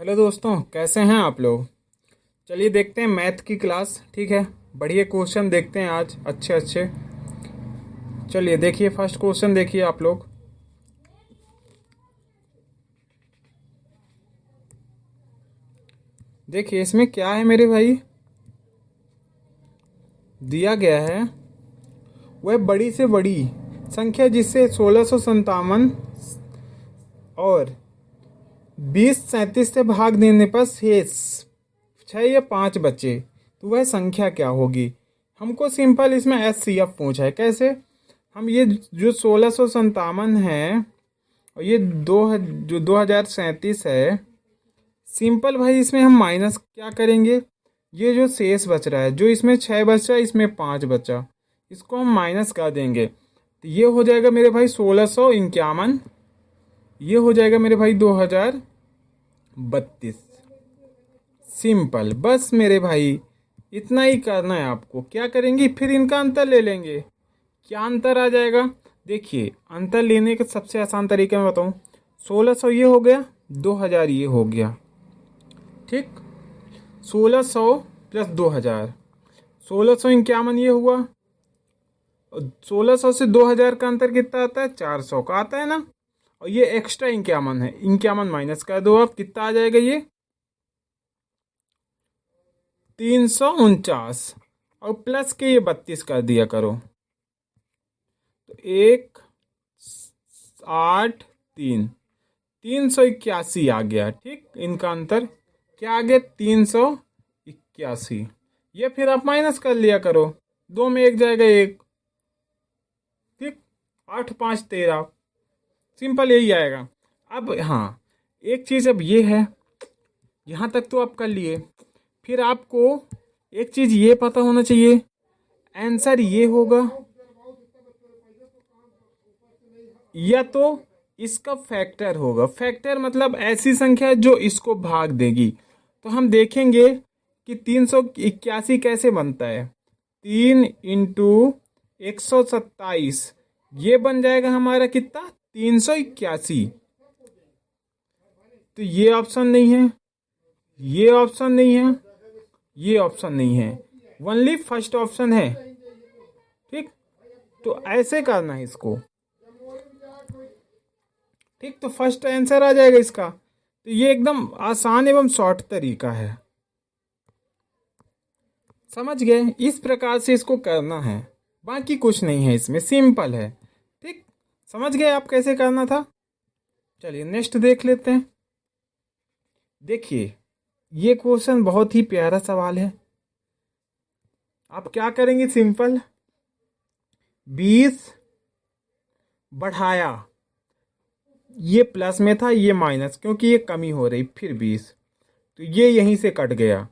Hello दोस्तों, कैसे हैं आप लोग। चलिए देखते हैं मैथ की क्लास। ठीक है, बढ़िया क्वेश्चन देखते हैं आज, अच्छे अच्छे। चलिए देखिए, फर्स्ट क्वेश्चन देखिए आप लोग। देखिए इसमें क्या है मेरे भाई। दिया गया है वह बड़ी से बड़ी संख्या जिससे 1657 और 2037 से भाग देने पर शेष 6 या 5 बचे, तो वह संख्या क्या होगी। हमको सिंपल इसमें SCF पूछा है। कैसे हम ये जो 1657 है और ये जो 2037 है, सिंपल भाई इसमें हम माइनस क्या करेंगे। ये जो शेष बच रहा है, जो इसमें 6 बचा, इसमें 5 बचा, इसको हम माइनस कर देंगे तो ये हो जाएगा मेरे भाई 1651। ये हो जाएगा मेरे भाई 2032। सिंपल, बस मेरे भाई इतना ही करना है आपको। क्या करेंगे, फिर इनका अंतर ले लेंगे। क्या अंतर आ जाएगा, देखिए अंतर लेने का सबसे आसान तरीका मैं बताऊं। 1600 ये हो गया, 2000 ये हो गया। ठीक, 1600 प्लस 2000, 1651 ये हुआ। 1600 से 2000 का अंतर कितना आता है, 400 का आता है ना। और ये एक्स्ट्रा 51 है, 51 माइनस कर दो आप, कितना आ जाएगा ये 349। और प्लस के ये 32 कर दिया करो, तो 381 आ गया। ठीक, इनका अंतर क्या आ गया, 381। ये फिर आप माइनस कर लिया करो, 2 में 1 जाएगा 1। ठीक, 8 5 13, सिंपल यही आएगा। अब हाँ, एक चीज अब ये है, यहाँ तक तो आप कर लिए। फिर आपको एक चीज ये पता होना चाहिए, आंसर ये होगा या तो इसका फैक्टर होगा। फैक्टर मतलब ऐसी संख्या जो इसको भाग देगी। तो हम देखेंगे कि 381 कैसे बनता है। 3 × 127, ये बन जाएगा हमारा कितना, 381। तो ये ऑप्शन नहीं है, ये ऑप्शन नहीं है, ये ऑप्शन नहीं है, ओनली फर्स्ट ऑप्शन है। ठीक, तो ऐसे करना है इसको। ठीक, तो फर्स्ट आंसर आ जाएगा इसका। तो ये एकदम आसान एवं शॉर्ट तरीका है, समझ गए। इस प्रकार से इसको करना है, बाकी कुछ नहीं है इसमें, सिंपल है। ठीक, समझ गए आप कैसे करना था। चलिए नेक्स्ट देख लेते हैं। देखिए ये क्वेश्चन बहुत ही प्यारा सवाल है। आप क्या करेंगे, सिंपल 20 बढ़ाया, ये प्लस में था, ये माइनस, क्योंकि ये कमी हो रही, फिर 20, तो ये यहीं से कट गया।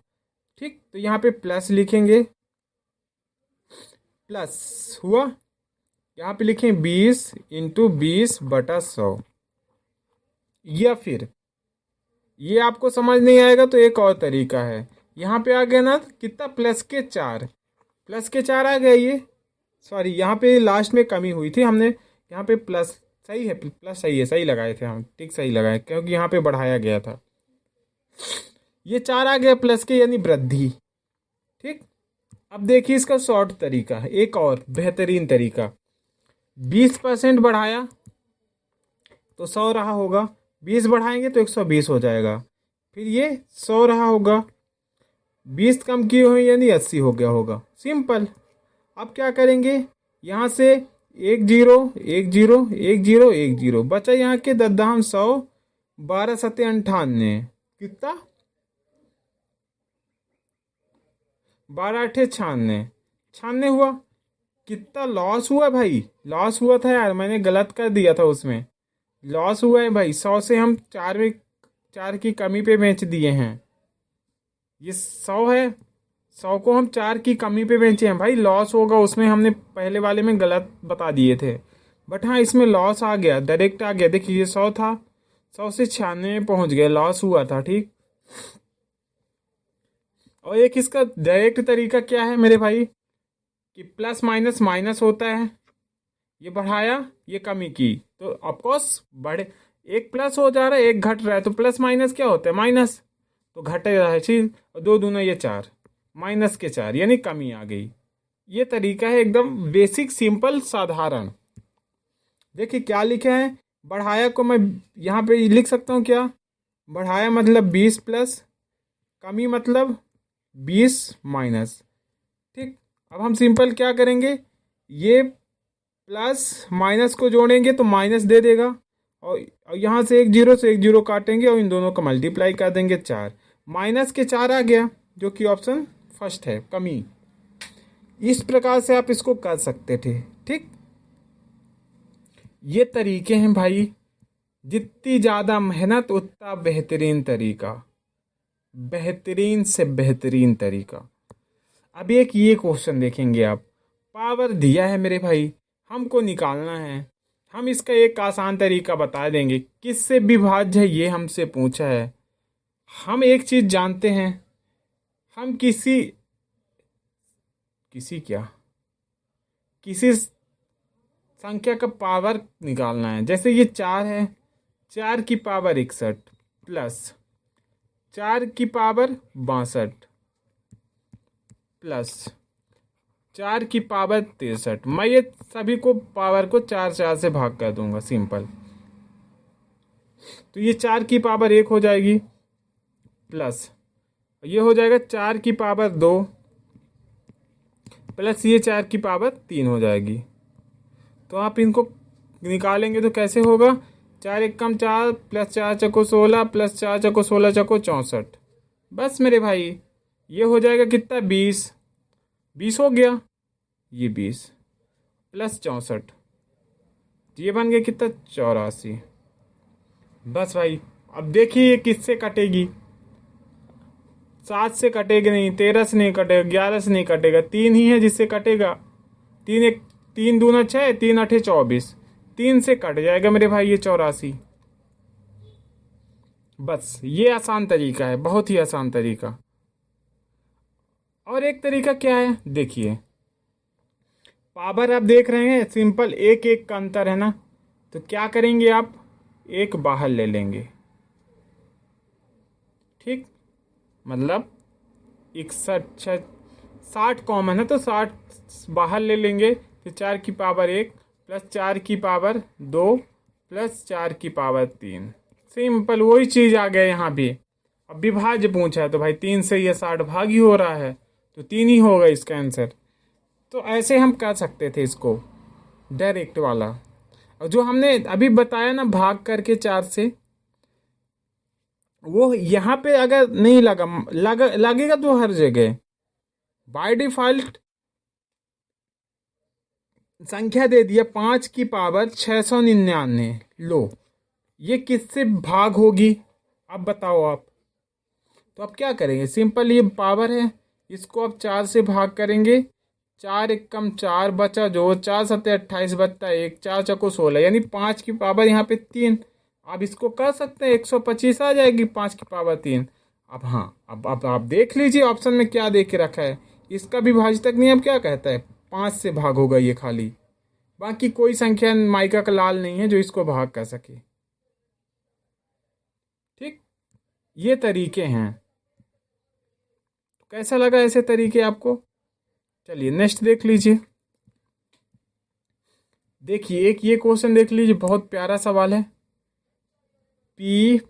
ठीक, तो यहाँ पे प्लस लिखेंगे, प्लस हुआ। यहाँ पे लिखें 20 × 20/100। या फिर ये आपको समझ नहीं आएगा तो एक और तरीका है। यहाँ पे आ गया ना कितना, +4, +4 आ गया ये। सॉरी, यहाँ पे लास्ट में कमी हुई थी हमने, यहाँ पे प्लस सही है, प्लस सही है, सही लगाए थे हम, ठीक सही लगाए, क्योंकि यहाँ पे बढ़ाया गया था। ये 4 आ गया प्लस के, यानी वृद्धि। ठीक, अब देखिए इसका शॉर्ट तरीका है, एक और बेहतरीन तरीका। 20% बढ़ाया तो 100 रहा होगा, 20 बढ़ाएंगे तो 120 हो जाएगा, फिर ये 100 रहा होगा, 20 कम किए हुए यानी 80 हो गया होगा। सिंपल। अब क्या करेंगे, यहाँ से 1 0 1 0 1 0 1 0 बचा, यहाँ के 100, 12 7 98, कितना 12 8 96, 96 हुआ। कितना लॉस हुआ भाई, लॉस हुआ था यार, मैंने गलत कर दिया था उसमें, लॉस हुआ है भाई। 100 से हम 4 की कमी पे बेच दिए हैं। ये 100 है, 100 को हम 4 की कमी पे बेचे हैं भाई, लॉस होगा उसमें, हमने पहले वाले में गलत बता दिए थे। बट हाँ, इसमें लॉस आ गया, डायरेक्ट आ गया। देखिए ये 100 था, 100 से 96 में पहुंच गया, लॉस हुआ था। ठीक, और एक इसका डायरेक्ट तरीका क्या है मेरे भाई, कि प्लस माइनस माइनस होता है, ये बढ़ाया ये कमी की, तो ऑफकोर्स बढ़े, एक प्लस हो जा रहा है, एक घट रहा है, तो प्लस माइनस क्या होता है? माइनस, तो घट रहा है चीज। दो दूना ये चार, माइनस के चार, यानी कमी आ गई। ये तरीका है एकदम बेसिक, सिंपल, साधारण। देखिए क्या लिखे हैं, बढ़ाया को मैं यहाँ पे लिख सकता हूँ क्या? बढ़ाया मतलब 20 प्लस, कमी मतलब 20 माइनस। ठीक, अब हम सिंपल क्या करेंगे, ये प्लस माइनस को जोड़ेंगे तो माइनस दे देगा, और यहाँ से एक जीरो काटेंगे और इन दोनों का मल्टीप्लाई कर देंगे, चार। माइनस के चार आ गया, जो कि ऑप्शन फर्स्ट है, कमी। इस प्रकार से आप इसको कर सकते थे। ठीक, ये तरीके हैं भाई। जितनी ज़्यादा मेहनत उतना बेहतरीन तरीका, बेहतरीन से बेहतरीन तरीका। अब एक ये क्वेश्चन देखेंगे आप, पावर दिया है मेरे भाई, हमको निकालना है। हम इसका एक आसान तरीका बता देंगे, किससे विभाज्य है ये हमसे पूछा है। हम एक चीज जानते हैं, हम किसी क्या, किसी संख्या का पावर निकालना है। जैसे ये चार है, 4 की पावर 61 प्लस 4 की पावर 62 प्लस 4 की पावर 63। मैं ये सभी को पावर को 4 से भाग कर दूंगा, सिंपल। तो ये 4 की पावर 1 हो जाएगी, प्लस ये हो जाएगा 4 की पावर 2 प्लस ये 4 की पावर 3 हो जाएगी। तो आप इनको निकालेंगे तो कैसे होगा, 4 एक कम 4 प्लस 4 चको 16 प्लस 4 चको 16 चको 64। बस मेरे भाई, ये हो जाएगा कितना, 20 हो गया, ये 20 प्लस 64, ये बन गया कितना, 84। बस भाई, अब देखिए ये किससे कटेगी। 7 से कटेगा नहीं, 13 से नहीं कटेगा, 11 से नहीं कटेगा, 3 ही है जिससे कटेगा। 3 दूना 6, 3 आठे 24, 3 से कट जाएगा मेरे भाई ये 84। बस ये आसान तरीका है, बहुत ही आसान तरीका। और एक तरीका क्या है, देखिए पावर आप देख रहे हैं, सिंपल एक एक का अंतर है ना, तो क्या करेंगे आप, एक बाहर ले लेंगे। ठीक, मतलब 61 60 कॉमन है तो 60 बाहर ले लेंगे, फिर 4 की पावर 1 प्लस 4 की पावर 2 प्लस 4 की पावर 3। सिंपल वही चीज़ आ गया यहाँ भी। अब विभाज्य पूछा है तो भाई 3 से ये 60 भाग ही हो रहा है, तो 3 ही होगा इसका आंसर। तो ऐसे हम कर सकते थे इसको, डायरेक्ट वाला। और जो हमने अभी बताया ना भाग करके 4 से, वो यहाँ पे अगर नहीं लगेगा तो हर जगह बाय डिफॉल्ट संख्या दे दिया 5 की पावर 699। लो, ये किससे भाग होगी, अब बताओ आप। तो अब क्या करेंगे, सिंपल ये पावर है, इसको अब 4 से भाग करेंगे। 4 एक कम 4 बचा, जो 4 सत्ते 28 बचता है 1, 4 चको 16, यानी 5 की पावर यहाँ पे 3। अब इसको कर सकते हैं, 125 आ जाएगी 5 की पावर 3। अब हाँ, अब आप देख लीजिए ऑप्शन में क्या दे के रखा है, इसका भी भाज्यक नियम क्या कहता है, 5 से भाग होगा ये खाली, बाकी कोई संख्या माइका का लाल नहीं है जो इसको भाग कर सके। ठीक, ये तरीके हैं। कैसा लगा ऐसे तरीके आपको? चलिए नेक्स्ट देख लीजिए। देखिए एक ये क्वेश्चन देख लीजिए, बहुत प्यारा सवाल है। p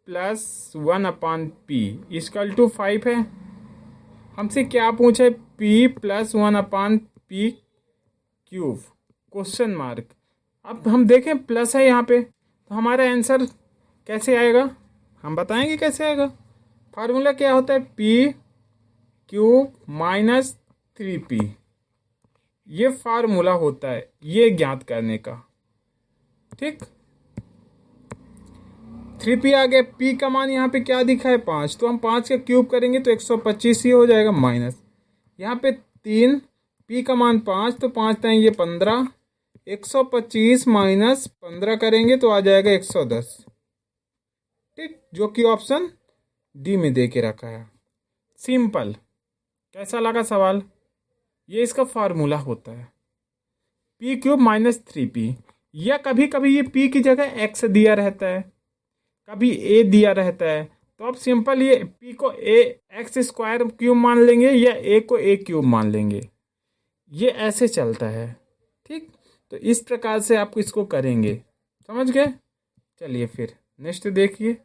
plus 1/p equal to 5 है। हमसे क्या पूछा है, p plus 1/p cube question mark. अब हम देखें प्लस है यहाँ पे, तो हमारा आंसर कैसे आएगा, हम बताएंगे कैसे आएगा। फार्मूला क्या होता है, p क्यूब माइनस 3p, ये फार्मूला होता है ये ज्ञात करने का। ठीक, 3p आ गया, p का मान यहाँ पे क्या दिखा है 5, तो हम 5 का क्यूब करेंगे तो 125 ही हो जाएगा, माइनस यहाँ पे 3, p का मान 5 तो 5 देंगे 15, 125 माइनस 15 करेंगे तो आ जाएगा 110। ठीक, जो कि ऑप्शन डी में दे के रखा है। सिंपल, कैसा लगा सवाल? ये इसका फार्मूला होता है p क्यूब माइनस 3p, या कभी कभी ये p की जगह x दिया रहता है, कभी a दिया रहता है, तो आप सिंपल ये p को a एक्स स्क्वायर क्यूब मान लेंगे या a को a क्यूब मान लेंगे, ये ऐसे चलता है। ठीक, तो इस प्रकार से आप इसको करेंगे, समझ गए। चलिए फिर नेक्स्ट देखिए।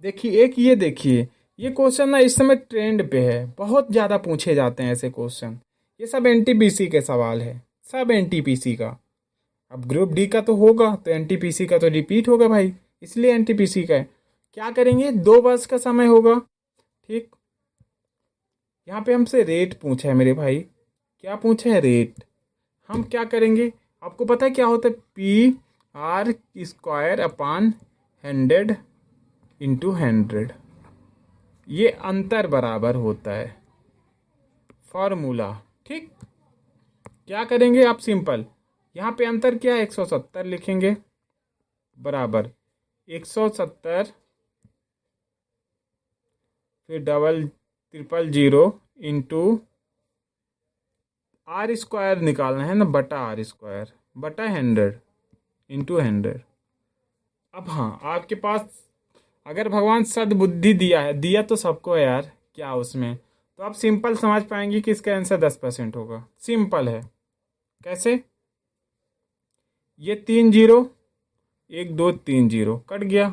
देखिए एक ये देखिए, ये क्वेश्चन ना इस समय ट्रेंड पे है, बहुत ज़्यादा पूछे जाते हैं ऐसे क्वेश्चन। ये सब एनटीपीसी के सवाल है, सब एनटीपीसी का। अब ग्रुप डी का तो होगा तो एनटीपीसी का तो रिपीट होगा भाई, इसलिए एनटीपीसी का है। क्या करेंगे, 2 वर्ष का समय होगा। ठीक, यहाँ पे हमसे रेट पूछा है मेरे भाई, क्या पूछा है, रेट। हम क्या करेंगे, आपको पता है क्या होता है, P R square upon 100 into 100, ये अंतर बराबर होता है फॉर्मूला। ठीक, क्या करेंगे आप, सिंपल यहाँ पे अंतर क्या है, 170 लिखेंगे बराबर 170, फिर double triple zero into r square निकालना है ना, बटा आर स्क्वायर बटा 100 इंटू 100। अब हाँ, आपके पास अगर भगवान सद्बुद्धि दिया है, दिया तो सबको है यार, क्या उसमें, तो आप सिंपल समझ पाएंगे कि इसका आंसर 10% होगा। सिंपल है, कैसे, ये 3 जीरो, 1 2 3 जीरो कट गया,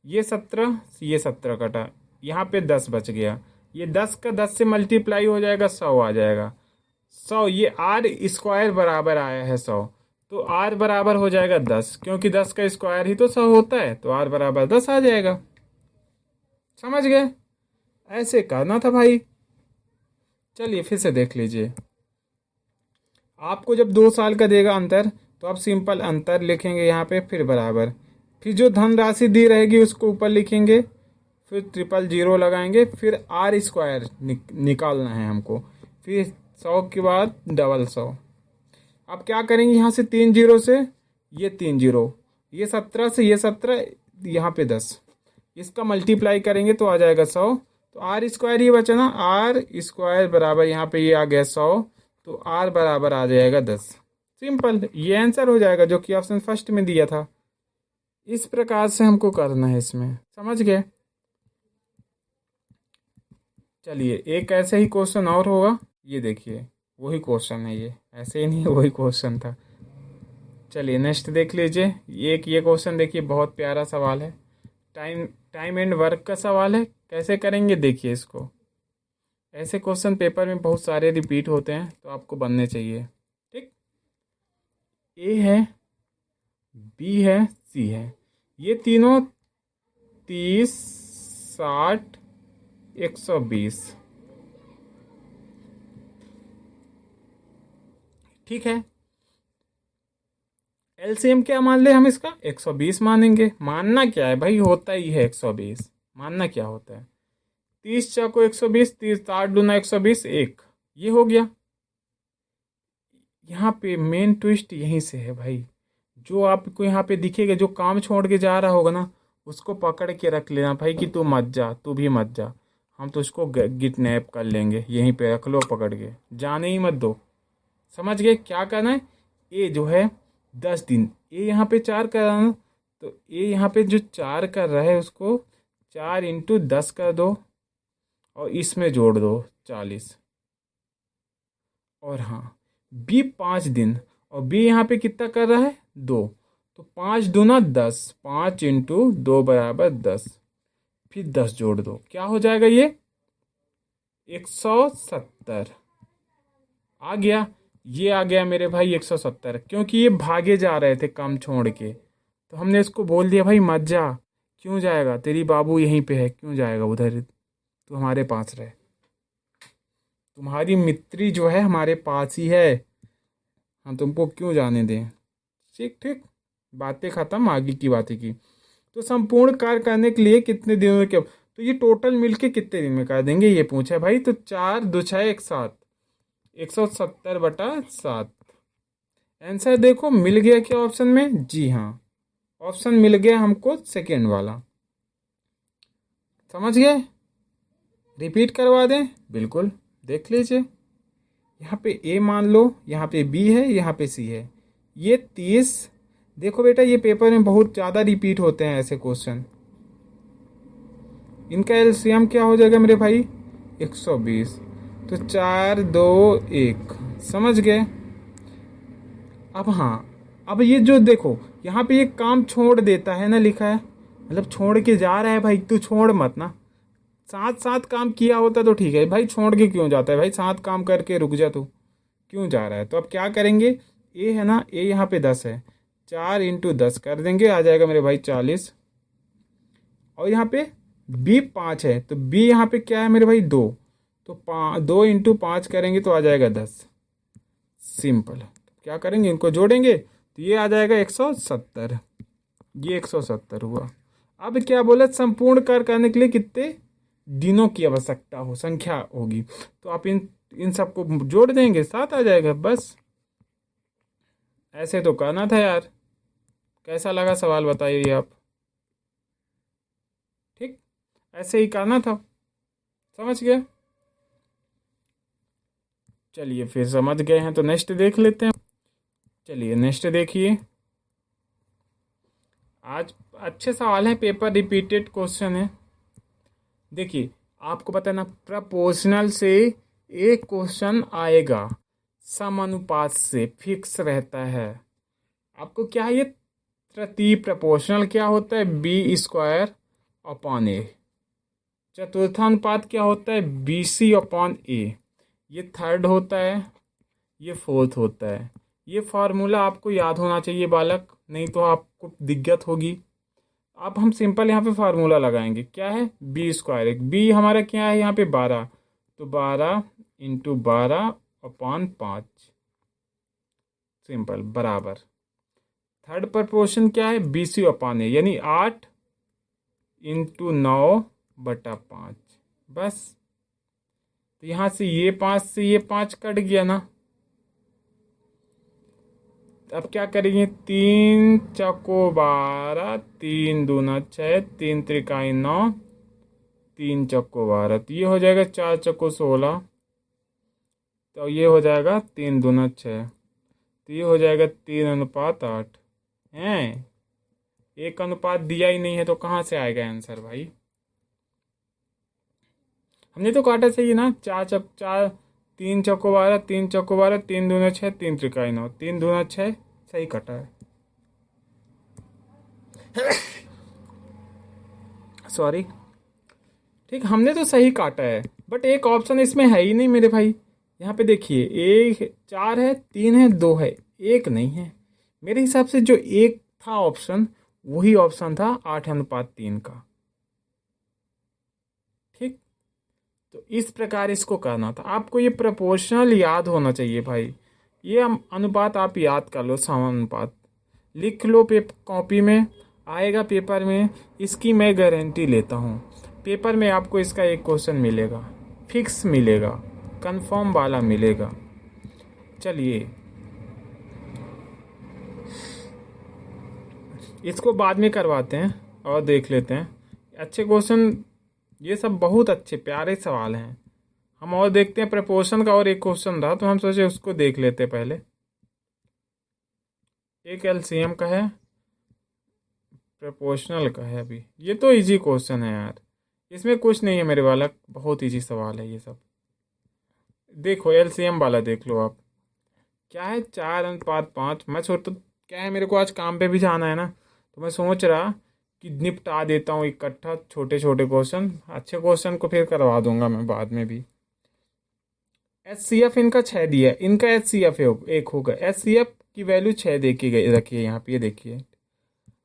ये 17, ये 17 कटा, यहाँ पे 10 बच गया, ये 10 का 10 से मल्टीप्लाई हो जाएगा, 100 आ जाएगा। 100, ये आर स्क्वायर बराबर आया है 100, तो आर बराबर हो जाएगा 10, क्योंकि 10 का स्क्वायर ही तो 100 होता है, तो आर बराबर 10 आ जाएगा। समझ गए, ऐसे करना था भाई। चलिए फिर से देख लीजिए, आपको जब 2 साल का देगा अंतर, तो आप सिंपल अंतर लिखेंगे यहाँ पे, फिर बराबर, फिर जो धनराशि दी रहेगी उसको ऊपर लिखेंगे, फिर ट्रिपल जीरो लगाएंगे, फिर आर स्क्वायर निकालना है हमको, फिर 100 के बाद डबल 100। अब क्या करेंगे, यहाँ से 3 जीरो से ये 3 जीरो, ये 17 से ये 17, यहाँ पे 10, इसका मल्टीप्लाई करेंगे तो आ जाएगा 100, तो आर स्क्वायर ही बचा ना, आर स्क्वायर बराबर यहाँ पे ये आ गया 100, तो आर बराबर आ जाएगा 10। सिंपल, ये आंसर हो जाएगा जो कि ऑप्शन फर्स्ट में दिया था। इस प्रकार से हमको करना है इसमें, समझ गए। चलिए एक ऐसे ही क्वेश्चन और होगा, ये देखिए वही क्वेश्चन है, ये ऐसे ही नहीं वही क्वेश्चन था। चलिए नेक्स्ट देख लीजिए, ये क्वेश्चन देखिए, बहुत प्यारा सवाल है, टाइम एंड वर्क का सवाल है। कैसे करेंगे देखिए इसको, ऐसे क्वेश्चन पेपर में बहुत सारे रिपीट होते हैं, तो आपको बनने चाहिए। ठीक, ए है, बी है, सी है, ये तीनों 30 60 120। ठीक है, एलसीएम क्या मान ले हम इसका, 120 मानेंगे। मानना क्या है भाई, होता ही है 120, मानना क्या होता है, 30 चौको 120, 30 8 दूना 120, 1, ये हो गया। यहाँ पे मेन ट्विस्ट यहीं से है भाई, जो आपको यहाँ पे दिखेगा, जो काम छोड़ के जा रहा होगा ना, उसको पकड़ के रख लेना भाई कि तू मत जा, तू भी मत जा, हम तो उसको किडनैप कर लेंगे, यहीं पे रख लो पकड़ के, जाने ही मत दो। समझ गए क्या करना है, ए जो है 10 दिन, ए यहाँ पे 4 कर रहा है, तो ए यहाँ पे जो 4 कर रहा है उसको 4 इंटू 10 कर दो, और इसमें जोड़ दो 40। और हाँ, बी 5 दिन, और बी यहाँ पे कितना कर रहा है 2, तो 5 दूना 10, 5 इंटू 2 बराबर 10, फिर 10 जोड़ दो, क्या हो जाएगा ये 170 आ गया। ये आ गया मेरे भाई 170, क्योंकि ये भागे जा रहे थे काम छोड़ के, तो हमने इसको बोल दिया भाई मत जा, क्यों जाएगा, तेरी बाबू यहीं पे है, क्यों जाएगा उधर, तू हमारे पास रहे, तुम्हारी मित्री जो है हमारे पास ही है, हम तुमको क्यों जाने दें। ठीक ठीक, बातें खत्म, आगे की बातें की। तो संपूर्ण कार्य करने के लिए कितने दिनों में, क्या, तो ये टोटल मिलके कितने दिन में कर देंगे ये पूछा है भाई, तो 4 2 6 1 7, 170 बटा 7। आंसर देखो मिल गया क्या ऑप्शन में, जी हाँ, ऑप्शन मिल गया हमको सेकेंड वाला। समझ गए, रिपीट करवा दें, बिल्कुल देख लीजिए, यहाँ पे ए मान लो, यहाँ पे बी है, यहाँ पे सी है, ये 30। देखो बेटा ये पेपर में बहुत ज़्यादा रिपीट होते हैं ऐसे क्वेश्चन। इनका एलसीएम क्या हो जाएगा मेरे भाई? 120। तो 4 2 1, समझ गए? अब हाँ, अब ये जो देखो यहाँ पे ये काम छोड़ देता है ना, लिखा है मतलब छोड़ के जा रहा है भाई। तू छोड़ मत ना, साथ साथ काम किया होता तो ठीक है भाई, छोड़ के क्यों जाता है भाई? साथ काम करके रुक जा, तू क्यों जा रहा है? तो अब क्या करेंगे, ए है ना, ए यहाँ पे 10 है, 4 × 10 कर देंगे, आ जाएगा मेरे भाई 40। और यहाँ पे बी 5 है, तो बी यहाँ पे क्या है मेरे भाई? 2। तो 2 × 5 करेंगे तो आ जाएगा 10। सिंपल। क्या करेंगे, इनको जोड़ेंगे तो ये आ जाएगा 170। ये 170 हुआ। अब क्या बोला, संपूर्ण कार्य करने के लिए कितने दिनों की आवश्यकता हो, संख्या होगी। तो आप इन सबको जोड़ देंगे, 7 आ जाएगा बस। ऐसे तो करना था यार। कैसा लगा सवाल बताइए आप? ठीक, ऐसे ही करना था, समझ गए? चलिए फिर समझ गए हैं तो नेक्स्ट देख लेते हैं। चलिए नेक्स्ट देखिए। आज अच्छे सवाल हैं, पेपर रिपीटेड क्वेश्चन है। देखिए आपको पता है ना, प्रपोर्शनल से एक क्वेश्चन आएगा, समानुपात से फिक्स रहता है। आपको क्या है, ये तृतीय प्रपोर्शनल क्या होता है? B² upon A। चतुर्थानुपात क्या होता है? BC/A। ये थर्ड होता है, ये फोर्थ होता है। ये फार्मूला आपको याद होना चाहिए बालक, नहीं तो आपको दिक्कत होगी। अब हम सिंपल यहाँ पे फार्मूला लगाएंगे, क्या है? B²। बी हमारा क्या है यहाँ पे? 12। तो 12 × 12/5 सिंपल बराबर। थर्ड प्रपोर्शन क्या है? BC/A, यानी 8 × 9/5 बस। तो यहाँ से ये 5 से ये 5 कट गया ना। अब क्या करेंगे, 3 चौको 12, 3 दूना 6, 3 त्रिकाई 9, 3 चौको 12, तो ये हो जाएगा 4 चौको 16। तो ये हो जाएगा 3 दूना 6, तो ये हो जाएगा 3:8 हैं। एक अनुपात दिया ही नहीं है तो कहाँ से आएगा आंसर भाई? हमने तो काटा सही है ना, 3 चौको 12, 3 चौको 12, 3 दूना 6, 3 त्रिकाई 9, 3 दूना 6, सही कटा है। सॉरी, ठीक, हमने तो सही काटा है, बट एक ऑप्शन इसमें है ही नहीं मेरे भाई। यहाँ पे देखिए, एक 4 है, 3 है, 2 है, एक नहीं है। मेरे हिसाब से जो एक था ऑप्शन, वही ऑप्शन था 8:3 का। ठीक, तो इस प्रकार इसको करना था। आपको ये प्रपोर्शनल याद होना चाहिए भाई। ये अनुपात आप याद कर लो, समानुपात लिख लो, कॉपी में आएगा पेपर में, इसकी मैं गारंटी लेता हूँ। पेपर में आपको इसका एक क्वेश्चन मिलेगा, फिक्स मिलेगा, कंफर्म वाला मिलेगा। चलिए इसको बाद में करवाते हैं और देख लेते हैं अच्छे क्वेश्चन। ये सब बहुत अच्छे प्यारे सवाल हैं। हम और देखते हैं, प्रपोर्शन का और एक क्वेश्चन था तो हम सोचे उसको देख लेते हैं पहले। एक एलसीएम का है, प्रपोर्शनल का है। अभी ये तो इजी क्वेश्चन है यार, इसमें कुछ नहीं है मेरे बालक, बहुत इजी सवाल है ये सब। देखो एलसीएम वाला देख लो आप, क्या है? 4:5। मैं सोच तो क्या है, मेरे को आज काम पे भी जाना है ना, तो मैं सोच रहा कि निपटा देता हूँ इकट्ठा छोटे छोटे क्वेश्चन। अच्छे क्वेश्चन को फिर करवा दूंगा मैं बाद में भी। HCF इनका 6 दिया है, इनका HCF 1 होगा। HCF की वैल्यू 6 देखी गई, रखिए यहाँ पे, ये देखिए।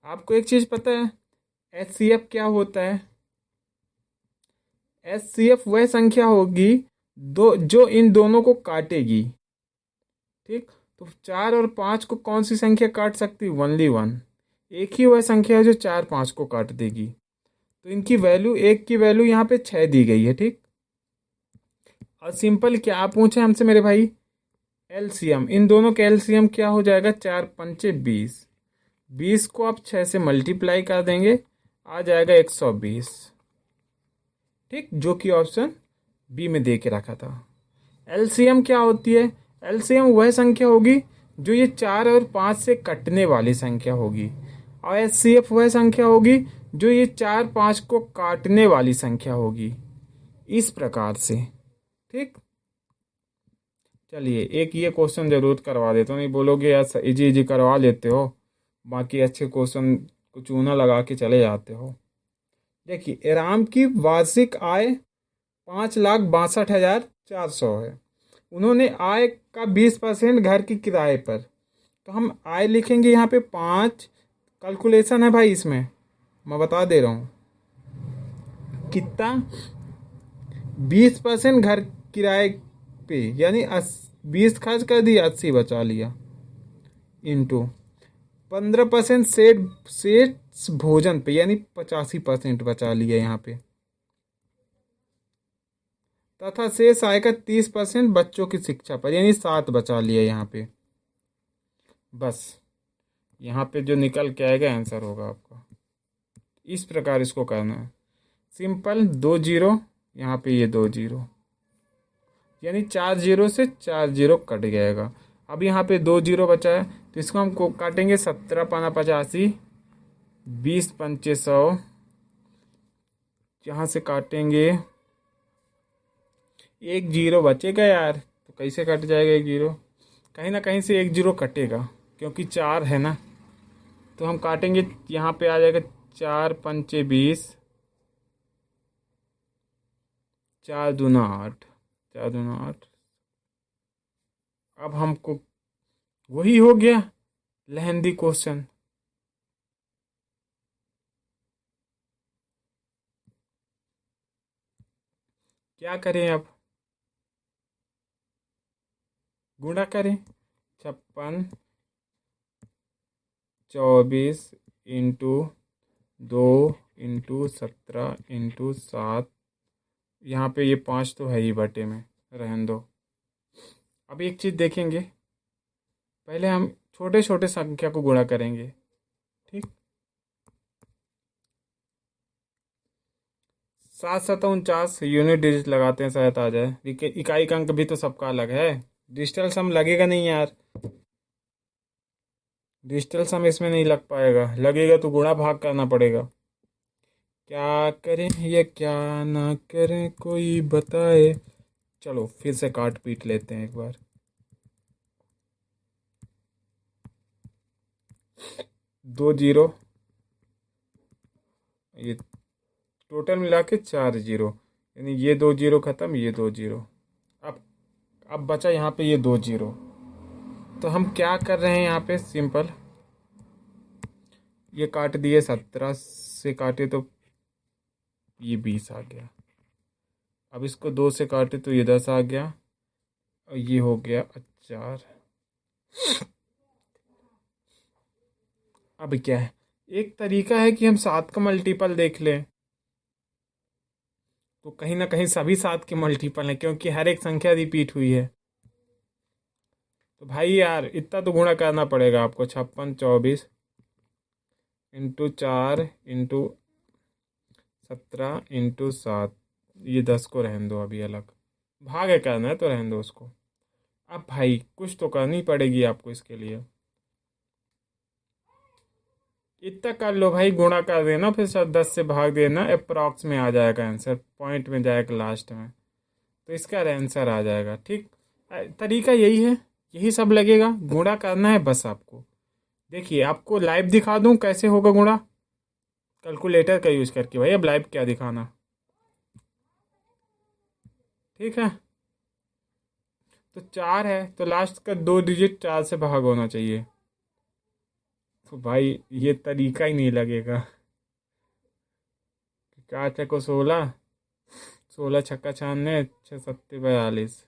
आपको एक चीज़ पता है HCF क्या होता है? HCF वह संख्या होगी दो जो इन दोनों को काटेगी। ठीक, तो 4 और 5 को कौन सी संख्या काट सकती? ओनली 1। एक ही वह संख्या है जो 4 5 को काट देगी। तो इनकी वैल्यू, एक की वैल्यू यहाँ पे 6 दी गई है। ठीक, और सिंपल क्या पूछे हमसे मेरे भाई? एलसीएम। इन दोनों का एलसीएम क्या हो जाएगा? 4 पंचे 20। 20 को आप 6 से मल्टीप्लाई कर देंगे, आ जाएगा 120। ठीक, जो कि ऑप्शन बी में दे के रखा था। एलसीएम क्या होती है? एलसीएम वह संख्या होगी जो ये 4 और 5 से कटने वाली संख्या होगी, और HCF वह संख्या होगी जो ये 4 5 को काटने वाली संख्या होगी, इस प्रकार से। ठीक, चलिए एक ये क्वेश्चन जरूर करवा देता हूँ, नहीं बोलोगे यार इजी इजी करवा लेते हो, बाकी अच्छे क्वेश्चन को चूना लगा के चले जाते हो। देखिए राम की वार्षिक आय 5,62,400 है। उन्होंने आय का 20% घर की किराए पर, तो हम आय लिखेंगे यहाँ पे 5, कैलकुलेशन है भाई इसमें, मैं बता दे रहा हूँ कितना, 20% घर किराए पे, यानी 20 खर्च कर दिया, 80 बचा लिया, इंटू 15% सेठ भोजन पे, यानी 85% बचा लिया यहाँ पे, तथा शेष आय का 30% बच्चों की शिक्षा पर, यानी 7 बचा लिया यहाँ पे। बस यहाँ पे जो निकल के आएगा आंसर होगा आपका। इस प्रकार इसको करना है, सिंपल, 2 जीरो यहाँ पे, ये 2 जीरो, यानी 4 जीरो से 4 जीरो कट जाएगा। अब यहाँ पे 2 जीरो बचा है, तो इसको हम काटेंगे 17 पाना 85, 20 पंचे 100, यहाँ से काटेंगे 1 जीरो बचेगा यार, तो कैसे कट जाएगा 1 जीरो, कहीं ना कहीं से 1 जीरो कटेगा, क्योंकि 4 है ना, तो हम काटेंगे, यहाँ पे आ जाएगा 4 पंचे 20, 4 दूना 8, 4 दूना 8। अब हमको वही हो गया लेंदी क्वेश्चन, क्या करें अब, गुणा करें, 56 24 इंटू 2 इंटू 17 इंटू 7, यहाँ पे ये 5 तो है ही बटे में, रहने दो। अब एक चीज़ देखेंगे, पहले हम छोटे छोटे संख्या को गुणा करेंगे। ठीक, 7 7 49, यूनिट डिजिट लगाते हैं, शायद आ जाए। इकाई का अंक भी तो सबका अलग है, डिजिटल सम लगेगा नहीं यार, डिजिटल सम इसमें नहीं लग पाएगा, लगेगा तो गुणा भाग करना पड़ेगा। क्या करें या क्या ना करें कोई बताए, चलो फिर से काट पीट लेते हैं एक बार। 2 जीरो, ये टोटल मिला के 4 जीरो, यानी ये 2 जीरो खत्म, ये 2 जीरो, अब बचा यहाँ पे ये 2 जीरो। तो हम क्या कर रहे हैं यहाँ पे, सिंपल, ये काट दिए, 17 से काटे तो ये 20 आ गया, अब इसको 2 से काटे तो ये 10 आ गया, और ये हो गया 4। अब क्या है, एक तरीका है कि हम 7 का मल्टीपल देख लें, तो कहीं ना कहीं सभी 7 के मल्टीपल हैं, क्योंकि हर एक संख्या रिपीट हुई है। तो भाई यार इतना तो गुणा करना पड़ेगा आपको, 56 24 इंटू 4 इंटू 17 इंटू 7, ये 10 को रहने दो, अभी अलग भाग करना है तो रहने दो उसको। अब भाई कुछ तो करनी पड़ेगी आपको इसके लिए, इतना कर लो भाई, गुणा कर देना, फिर सब 10 से भाग देना, अप्रॉक्स में आ जाएगा आंसर, पॉइंट में जाएगा लास्ट में, तो इसका आंसर आ जाएगा। ठीक, तरीका यही है, यही सब लगेगा, गुणा करना है बस आपको। देखिए आपको लाइव दिखा दूं कैसे होगा गुणा, कैलकुलेटर का यूज करके, भाई अब लाइव क्या दिखाना। ठीक है, तो 4 है तो लास्ट का 2 डिजिट 4 से भाग होना चाहिए, तो भाई ये तरीका ही नहीं लगेगा। 4 छक्को 16, 16 छक्का 96, 6 सत्ते 42,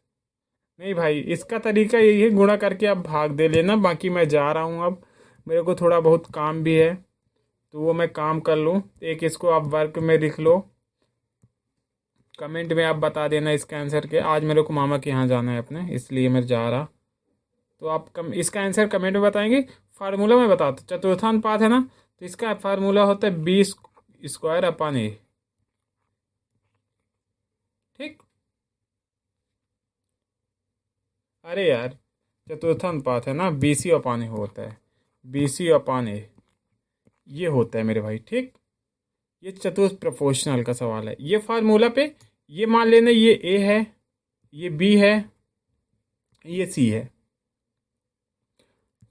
नहीं भाई इसका तरीका यही है, गुणा करके आप भाग दे लेना। बाकी मैं जा रहा हूँ, अब मेरे को थोड़ा बहुत काम भी है, तो वो मैं काम कर लूँ। एक इसको आप वर्क में लिख लो, कमेंट में आप बता देना इसका आंसर के, आज मेरे को मामा के यहाँ जाना है अपने, इसलिए मैं जा रहा, तो आप इसका आंसर कमेंट में बताएंगे। फार्मूला मैं बताता हूँ, चतुर्थानुपात है ना, तो इसका फार्मूला होता है 20 स्क्वायर अपन ए। ठीक, अरे यार चतुर्थानुपात है ना, BC अपान ए होता है, BC अपान ए ये होता है मेरे भाई। ठीक, ये चतुर्थ प्रोपोर्शनल का सवाल है। ये फार्मूला पे ये मान लेना, ये ए है, ये बी है, ये सी है।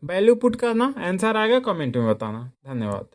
वैल्यू पुट करना, आंसर आएगा कमेंट में बताना। धन्यवाद।